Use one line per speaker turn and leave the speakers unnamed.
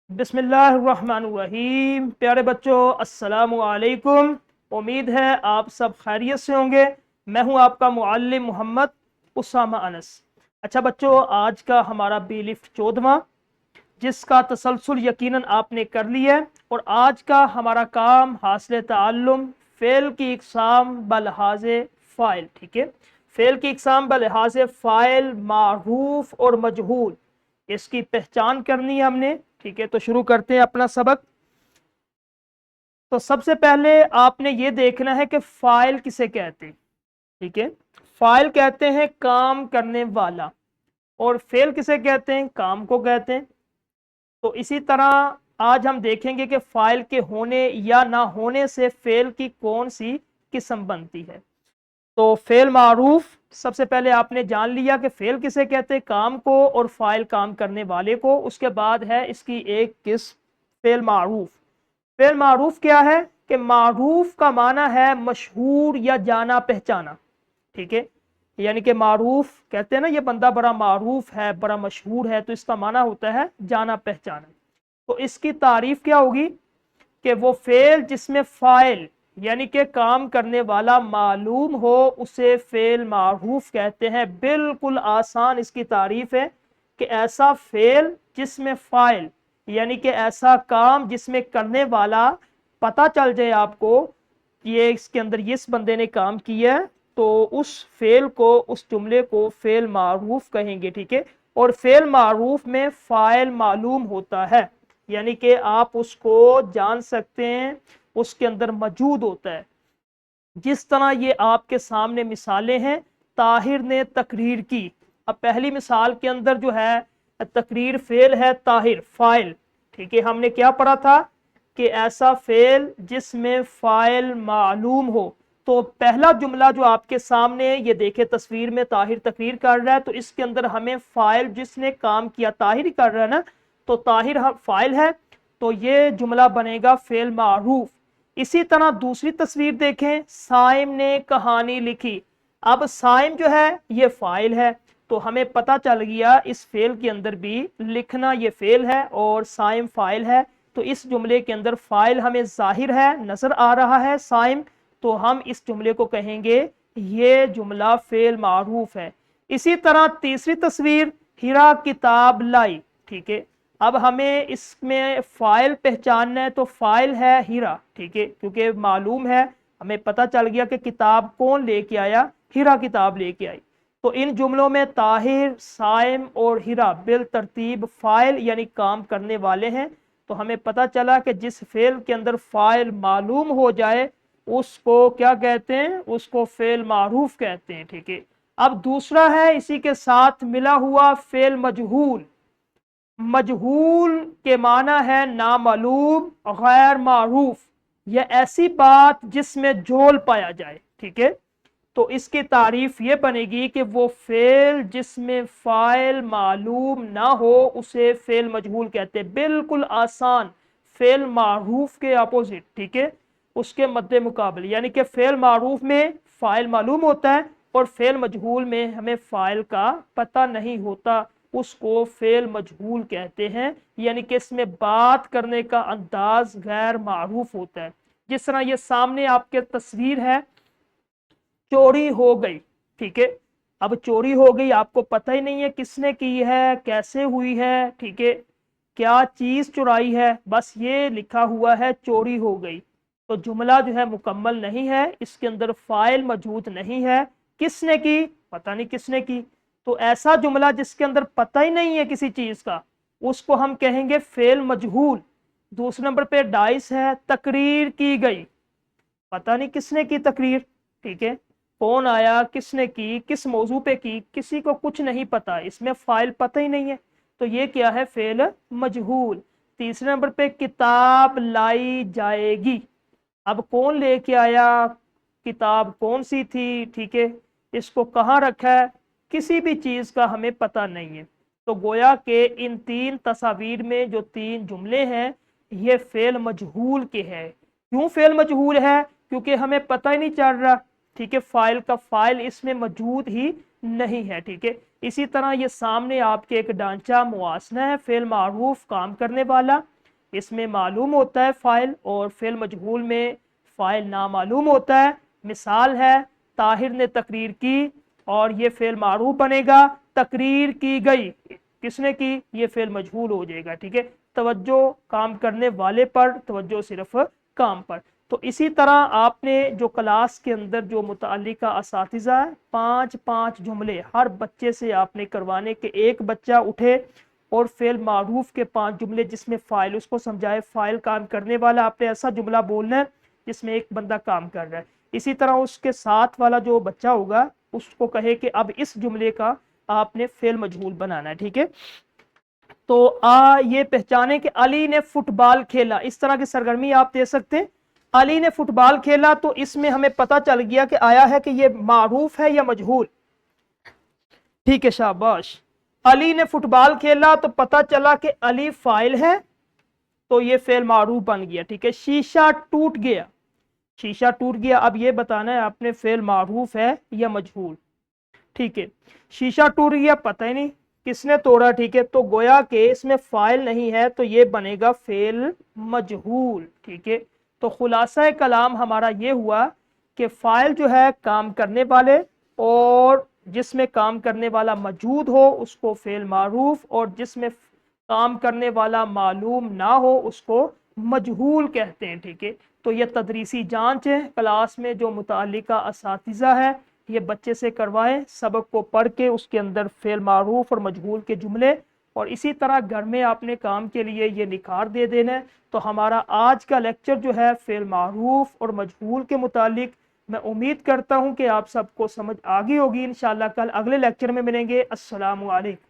बिस्मिल्लाहिर्रहमानिर्रहीम। प्यारे बच्चों, अस्सलामु अलैकुम। उम्मीद है आप सब खैरियत से होंगे। मैं हूं आपका मुअल्लिम मोहम्मद उसामा अनस। अच्छा बच्चों, आज का हमारा बी लिफ्ट 14वां, जिसका तसलसल यकीनन आपने कर लिया है। और आज का हमारा काम हासिल ताल्लुम फ़ेल की इक़साम बलिहाज़े फ़ाइल। ठीक है, फ़ेल की इक़साम बलिहाज़े फ़ाइल, मारूफ और मजहूल, इसकी पहचान करनी है हमने। ठीक है, तो शुरू करते हैं अपना सबक। तो सबसे पहले आपने ये देखना है कि फ़ाइल किसे कहते हैं। ठीक है, फ़ाइल कहते हैं काम करने वाला, और फ़ेल किसे कहते हैं, काम को कहते हैं। तो इसी तरह आज हम देखेंगे कि फ़ाइल के होने या ना होने से फ़ेल की कौन सी किस्म बनती है। तो फ़ेल मारूफ, सबसे पहले आपने जान लिया कि फ़ेल किसे कहते हैं, काम को, और फ़ाइल काम करने वाले को। उसके बाद है इसकी एक किस्म फ़ेल मारूफ। फ़ेल मारूफ क्या है कि मारूफ का माना है मशहूर या जाना पहचाना। ठीक है, यानी कि मारूफ कहते हैं ना, ये बंदा बड़ा मारूफ है, बड़ा मशहूर है, तो इसका माना होता है जाना पहचाना। तो इसकी तारीफ क्या होगी कि वो फेल जिसमें फाइल यानी कि काम करने वाला मालूम हो, उसे फेल मारूफ कहते हैं। बिल्कुल आसान इसकी तारीफ है कि ऐसा फेल जिसमें फाइल यानी कि ऐसा काम जिसमें करने वाला पता चल जाए आपको, ये इसके अंदर इस बंदे ने काम किया है, तो उस फेल को, उस जुमले को फेल मारूफ कहेंगे। ठीक है, और फेल मारूफ में फाइल मालूम होता है, यानी कि आप उसको जान सकते हैं, उसके अंदर मौजूद होता है। जिस तरह ये आपके सामने मिसालें हैं, ताहिर ने तकरीर की। अब पहली मिसाल के अंदर जो है तकरीर फेल है, ताहिर फाइल। ठीक है, हमने क्या पढ़ा था कि ऐसा फेल जिसमें फाइल मालूम हो। तो पहला जुमला जो आपके सामने ये देखे तस्वीर में, ताहिर तकरीर कर रहा है, तो इसके अंदर हमें फाइल जिसने काम किया ताहिर ही कर रहा है ना, तो ताहिर फाइल है, तो ये जुमला बनेगा फेल मारूफ। इसी तरह दूसरी तस्वीर देखें, साइम ने कहानी लिखी। अब साइम जो है ये फाइल है, तो हमें पता चल गया इस फेल के अंदर भी लिखना ये फेल है और साइम फाइल है। तो इस जुमले के अंदर फाइल हमें जाहिर है, नजर आ रहा है साइम, तो हम इस जुमले को कहेंगे ये जुमला फेल मारूफ है। इसी तरह तीसरी तस्वीर, हीरा किताब लाई। ठीक है, अब हमें इसमें फाइल पहचानना है, तो फाइल है हीरा। ठीक है, क्योंकि मालूम है, हमें पता चल गया कि किताब कौन लेके आया, हीरा किताब लेके आई। तो इन जुमलों में ताहिर, साइम और हीरा बिल तरतीब फाइल यानी काम करने वाले हैं। तो हमें पता चला कि जिस फेल के अंदर फाइल मालूम हो जाए उसको क्या कहते हैं, उसको फेल मारूफ कहते हैं। ठीक है, अब दूसरा है इसी के साथ मिला हुआ फेल मजहूल। मजहूल के माना है नामालूम, गैर मारूफ, यह ऐसी बात जिसमें झोल पाया जाए। ठीक है, तो इसकी तारीफ ये बनेगी कि वो फेल जिसमें फाइल मालूम ना हो उसे फेल मजहूल कहते हैं। बिल्कुल आसान, फेल मारूफ के अपोजिट। ठीक है, उसके मद्दे मुकाबले, यानी कि फेल मारूफ में फाइल मालूम होता है और फेल मजहूल में हमें फाइल का पता नहीं होता, उसको फेल मजहूल कहते हैं। यानी कि इसमें बात करने का अंदाज गैर मारूफ होता है। जिस तरह ये सामने आपके तस्वीर है, चोरी हो गई। ठीक है, अब चोरी हो गई, आपको पता ही नहीं है किसने की है, कैसे हुई है। ठीक है, क्या चीज चुराई है, बस ये लिखा हुआ है चोरी हो गई। तो जुमला जो है मुकम्मल नहीं है, इसके अंदर फाइल मौजूद नहीं है, किसने की, पता नहीं किसने की। तो ऐसा जुमला जिसके अंदर पता ही नहीं है किसी चीज का, उसको हम कहेंगे फेल मजहूल। दूसरे नंबर पे डाइस है, तकरीर की गई, पता नहीं किसने की तकरीर। ठीक है, कौन आया, किसने की, किस मौजू पे की, किसी को कुछ नहीं पता, इसमें फाइल पता ही नहीं है, तो ये क्या है, फेल मजहूल। तीसरे नंबर पे किताब लाई जाएगी। अब कौन लेके आया, किताब कौन सी थी, ठीक है, इसको कहाँ रखा है, किसी भी चीज का हमें पता नहीं है। तो गोया के इन तीन तस्वीर में जो तीन जुमले हैं ये फेल मजहूल के हैं। क्यों फेल मजहूल है, क्योंकि हमें पता ही नहीं चल रहा। ठीक है, फाइल का फाइल इसमें मौजूद ही नहीं है। ठीक है, इसी तरह ये सामने आपके एक ढांचा मुआसना है, फेल मारूफ काम करने वाला, اس میں معلوم ہوتا ہے فاعل اور فعل مجہول میں فاعل نامعلوم ہوتا ہے. مثال ہے طاہر نے تقریر کی اور یہ فعل معروف بنے گا. تقریر کی گئی کس نے کی؟ یہ فعل مجہول ہو جائے گا. ٹھیک ہے، توجہ کام کرنے والے پر، توجہ صرف کام پر. تو اسی طرح آپ نے جو کلاس کے اندر جو متعلقہ اساتذہ ہے، 5 جملے ہر بچے سے آپ نے کروانے کہ ایک بچہ اٹھے اور فعل معروف کے 5 جملے جس میں فاعل اس کو سمجھائے، فاعل کام کرنے والا آپ نے ایسا جملہ بولنا ہے جس میں ایک بندہ کام کر رہا ہے. اسی طرح اس کے ساتھ والا جو بچہ ہوگا اس کو کہے کہ اب اس جملے کا آپ نے فعل مجہول بنانا ہے. ٹھیک ہے، تو یہ پہچانے کہ علی نے فٹ بال کھیلا. اس طرح کی سرگرمی آپ دے سکتے ہیں. علی نے فٹ بال کھیلا تو اس میں ہمیں پتہ چل گیا کہ آیا ہے کہ یہ معروف ہے یا مجہول. ٹھیک ہے، شاباش. علی نے فٹ بال کھیلا تو پتہ چلا کہ علی فاعل ہے تو یہ فعل معروف بن گیا. ٹھیک ہے، شیشہ ٹوٹ گیا. شیشہ ٹوٹ گیا، اب یہ بتانا ہے آپ نے فعل معروف ہے یا مجہول. ٹھیک ہے، شیشہ ٹوٹ گیا، پتہ ہی نہیں کس نے توڑا. ٹھیک ہے، تو گویا کہ اس میں فاعل نہیں ہے تو یہ بنے گا فعل مجہول. ٹھیک ہے، تو خلاصہ کلام ہمارا یہ ہوا کہ فاعل جو ہے کام کرنے والے، اور جس میں کام کرنے والا موجود ہو اس کو فعل معروف، اور جس میں کام کرنے والا معلوم نہ ہو اس کو مجہول کہتے ہیں. ٹھیک ہے، تو یہ تدریسی جانچ ہے. کلاس میں جو متعلقہ اساتذہ ہے یہ بچے سے کروائیں، سبق کو پڑھ کے اس کے اندر فعل معروف اور مجہول کے جملے، اور اسی طرح گھر میں آپ نے کام کے لیے یہ نکھار دے دینا ہے. تو ہمارا آج کا لیکچر جو ہے فعل معروف اور مجہول کے متعلق، میں امید کرتا ہوں کہ آپ سب کو سمجھ آ گئی ہوگی. انشاءاللہ کل اگلے لیکچر میں ملیں گے. السلام علیکم.